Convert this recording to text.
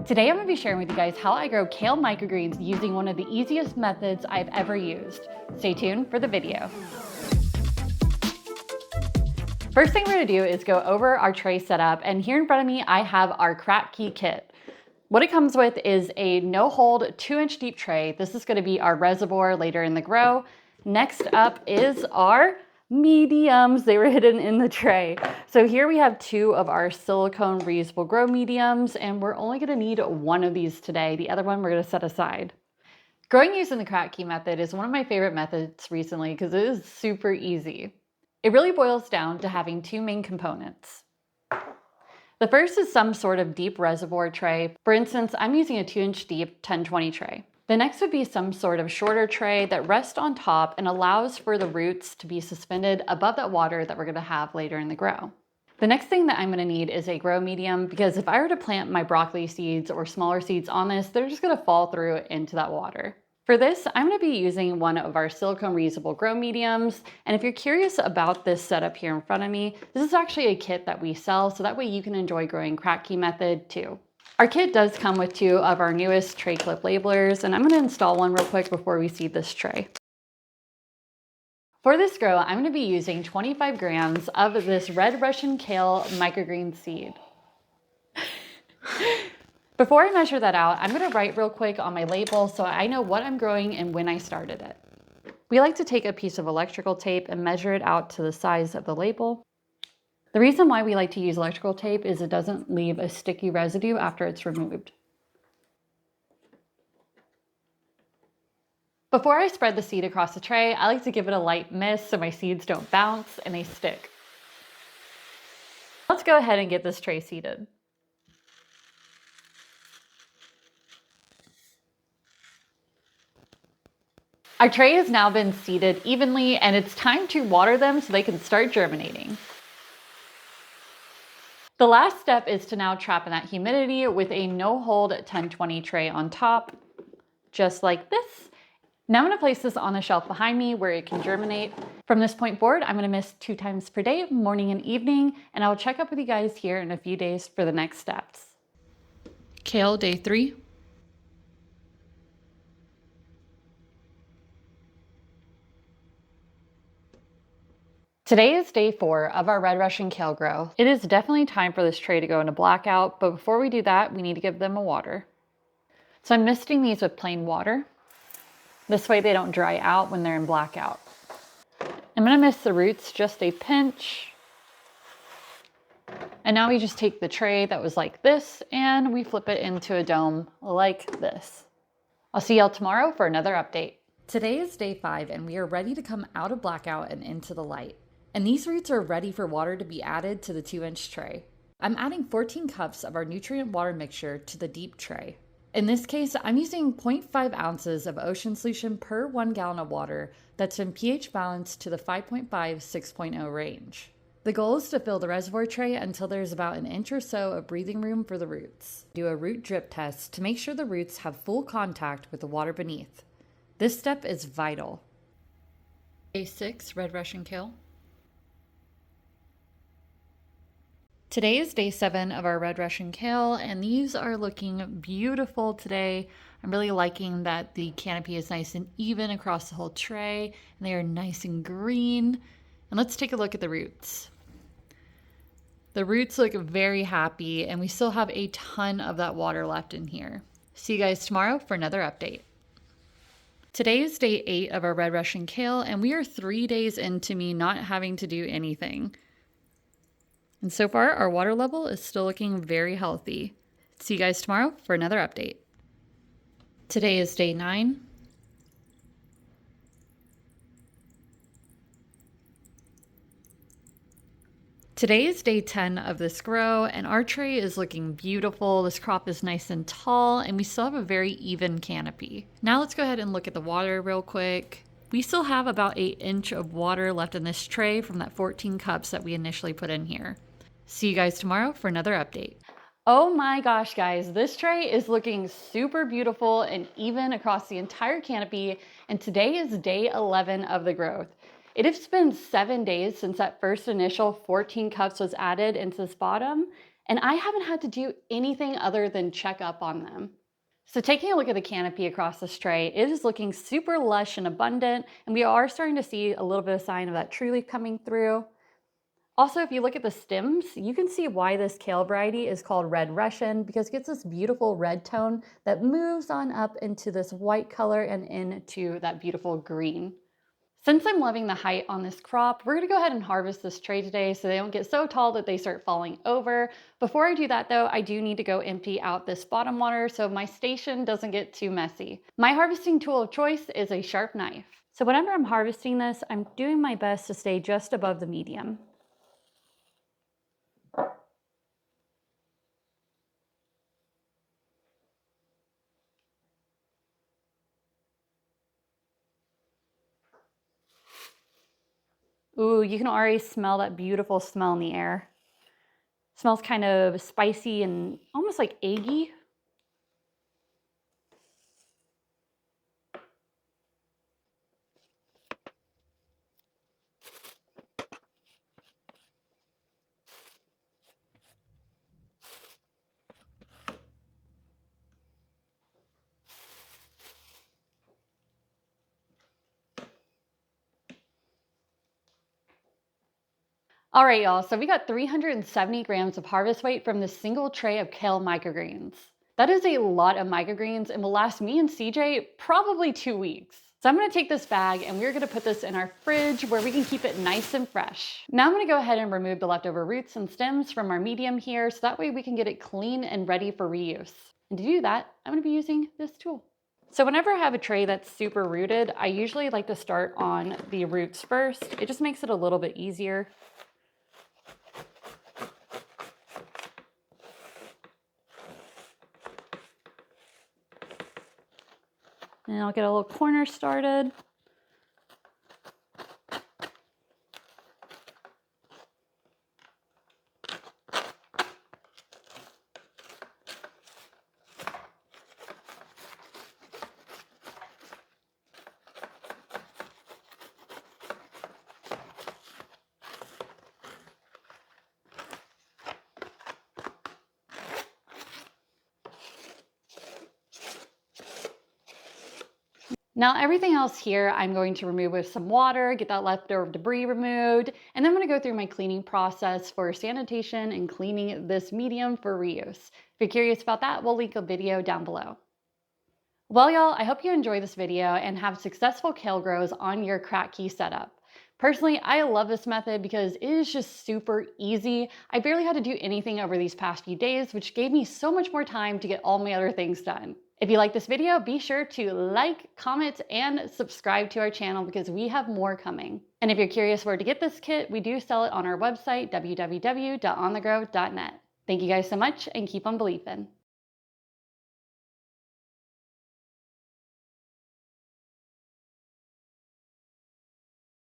Today I'm going to be sharing with you guys how I grow kale microgreens using one of the easiest methods I've ever used. Stay tuned for the video. First thing we're going to do is go over our tray setup, and here in front of me I have our Kratky kit. What it comes with is a no-hold 2-inch deep tray. This is going to be our reservoir later in the grow. Next up is our mediums. They were hidden in the tray. So here we have 2 of our silicone reusable grow mediums, and we're only going to need 1 of these today. The other one we're going to set aside. Growing using the Kratky method is one of my favorite methods recently because it is super easy. It really boils down to having 2 main components. The first is some sort of deep reservoir tray. For instance, I'm using a 2-inch deep 1020 tray. The next would be some sort of shorter tray that rests on top and allows for the roots to be suspended above that water that we're going to have later in the grow. The next thing that I'm going to need is a grow medium, because if I were to plant my broccoli seeds or smaller seeds on this, they're just going to fall through into that water. For this, I'm going to be using one of our silicone reusable grow mediums. And if you're curious about this setup here in front of me, this is actually a kit that we sell, so that way you can enjoy growing Kratky method too. Our kit does come with 2 of our newest tray clip labelers, and I'm going to install one real quick before we seed this tray. For this grow, I'm going to be using 25 grams of this red Russian kale microgreen seed. Before I measure that out, I'm going to write real quick on my label so I know what I'm growing and when I started it. We like to take a piece of electrical tape and measure it out to the size of the label. The reason why we like to use electrical tape is it doesn't leave a sticky residue after it's removed. Before I spread the seed across the tray, I like to give it a light mist so my seeds don't bounce and they stick. Let's go ahead and get this tray seeded. Our tray has now been seeded evenly, and it's time to water them so they can start germinating. The last step is to now trap in that humidity with a no-hold 1020 tray on top, just like this. Now I'm going to place this on the shelf behind me where it can germinate. From this point forward, I'm going to mist 2 times per day, morning and evening, and I'll check up with you guys here in a few days for the next steps. Kale day 3. Today is day 4 of our red Russian kale grow. It is definitely time for this tray to go into blackout, but before we do that, we need to give them a water. So I'm misting these with plain water. This way they don't dry out when they're in blackout. I'm going to mist the roots just a pinch. And now we just take the tray that was like this and we flip it into a dome like this. I'll see y'all tomorrow for another update. Today is day 5 and we are ready to come out of blackout and into the light. And these roots are ready for water to be added to the 2-inch tray. I'm adding 14 cups of our nutrient water mixture to the deep tray. In this case, I'm using 0.5 ounces of ocean solution per 1 gallon of water that's been pH balanced to the 5.5-6.0 range. The goal is to fill the reservoir tray until there's about an inch or so of breathing room for the roots. Do a root drip test to make sure the roots have full contact with the water beneath. This step is vital. Day 6, red Russian kale. Today is day 7 of our red Russian kale, and these are looking beautiful today. I'm really liking that the canopy is nice and even across the whole tray, and they are nice and green. And let's take a look at the roots. The roots look very happy, and we still have a ton of that water left in here. See you guys tomorrow for another update. Today is day 8 of our red Russian kale, and we are 3 days into me not having to do anything. And so far, our water level is still looking very healthy. See you guys tomorrow for another update. Today is day 9. Today is day 10 of this grow, and our tray is looking beautiful. This crop is nice and tall, and we still have a very even canopy. Now let's go ahead and look at the water real quick. We still have about 1 inch of water left in this tray from that 14 cups that we initially put in here. See you guys tomorrow for another update. Oh my gosh, guys, this tray is looking super beautiful and even across the entire canopy, and today is day 11 of the growth. It has been 7 days since that first initial 14 cups was added into this bottom, and I haven't had to do anything other than check up on them. So taking a look at the canopy across this tray, it is looking super lush and abundant, and we are starting to see a little bit of sign of that true leaf coming through. Also, if you look at the stems, you can see why this kale variety is called Red Russian, because it gets this beautiful red tone that moves on up into this white color and into that beautiful green. Since I'm loving the height on this crop, we're gonna go ahead and harvest this tray today so they don't get so tall that they start falling over. Before I do that though, I do need to go empty out this bottom water so my station doesn't get too messy. My harvesting tool of choice is a sharp knife. So whenever I'm harvesting this, I'm doing my best to stay just above the medium. Ooh, you can already smell that beautiful smell in the air. It smells kind of spicy and almost like eggy. All right, y'all, so we got 370 grams of harvest weight from this single tray of Kale Microgreens. That is a lot of microgreens and will last me and CJ probably 2 weeks. So I'm gonna take this bag and we're gonna put this in our fridge where we can keep it nice and fresh. Now I'm gonna go ahead and remove the leftover roots and stems from our medium here so that way we can get it clean and ready for reuse. And to do that, I'm gonna be using this tool. So whenever I have a tray that's super rooted, I usually like to start on the roots first. It just makes it a little bit easier. And I'll get a little corner started. Now everything else here I'm going to remove with some water, get that leftover debris removed, and then I'm going to go through my cleaning process for sanitation and cleaning this medium for reuse. If you're curious about that, we'll link a video down below. Well, y'all, I hope you enjoy this video and have successful kale grows on your Kratky setup. Personally, I love this method because it is just super easy. I barely had to do anything over these past few days, which gave me so much more time to get all my other things done. If you like this video, be sure to like, comment, and subscribe to our channel because we have more coming. And if you're curious where to get this kit, we do sell it on our website, www.onthegrow.net. Thank you guys so much and keep on believing.